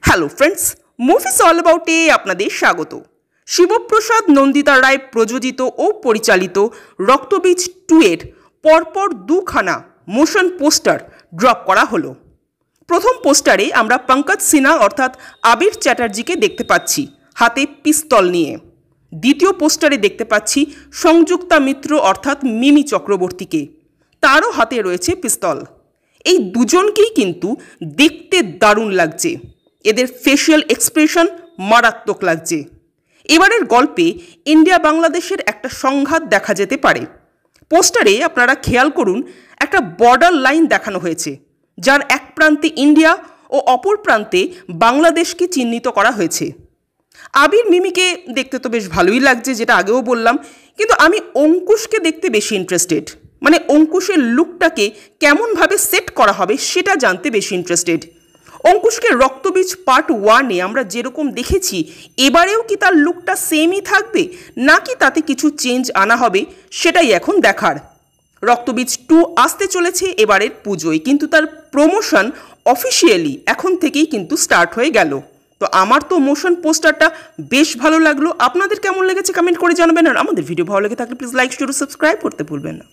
Hello friends, movies all অ্যাবাউটে আপনাদের স্বাগত। শিবপ্রসাদ নন্দিতা রায় প্রযোজিত ও পরিচালিত রক্তবীজ 2 এর পরপর দুখানা মোশন পোস্টার ড্রপ করা হলো। প্রথম পোস্টারে আমরা পঙ্কজ সিনহা অর্থাৎ আবির চ্যাটার্জিকে দেখতে পাচ্ছি হাতে পিস্তল নিয়ে। দ্বিতীয় পোস্টারে দেখতে পাচ্ছি সংযুক্তা মিত্র অর্থাৎ মিমি চক্রবর্তীকে, তারও হাতে রয়েছে পিস্তল। এই দুজনকেই কিন্তু দেখতে দারুণ লাগছে, এদের ফেশিয়াল এক্সপ্রেশন মারাত্মক লাগছে। এবারের গল্পে ইন্ডিয়া বাংলাদেশের একটা সংঘাত দেখা যেতে পারে। পোস্টারে আপনারা খেয়াল করুন, একটা বর্ডার লাইন দেখানো হয়েছে, যার এক প্রান্তে ইন্ডিয়া ও অপর প্রান্তে বাংলাদেশকে চিহ্নিত করা হয়েছে। আবির মিমিকে দেখতে তো বেশ ভালোই লাগছে, যেটা আগেও বললাম, কিন্তু আমি অঙ্কুশকে দেখতে বেশি ইন্টারেস্টেড। মানে অঙ্কুশের লুকটাকে কেমনভাবে সেট করা হবে সেটা জানতে বেশি ইন্টারেস্টেড। অঙ্কুশকে রক্তবীজ পার্ট 1-এ আমরা যেরকম দেখেছি, এবারেও কি তার লুকটা সেমই থাকবে নাকি তাতে কিছু চেঞ্জ আনা হবে, সেটাই এখন দেখার। রক্তবীজ 2 আসতে চলেছে এবারের পুজোয়, কিন্তু তার প্রমোশন অফিসিয়ালি এখন থেকেই কিন্তু স্টার্ট হয়ে গেল। তো আমার তো মোশন পোস্টারটা বেশ ভালো লাগলো। আপনাদের কেমন লেগেছে কমেন্ট করে জানাবেন, আর আমাদের ভিডিও ভালো লেগে থাকলে প্লিজ লাইক শেয়ার ও সাবস্ক্রাইব করতে ভুলবেন না।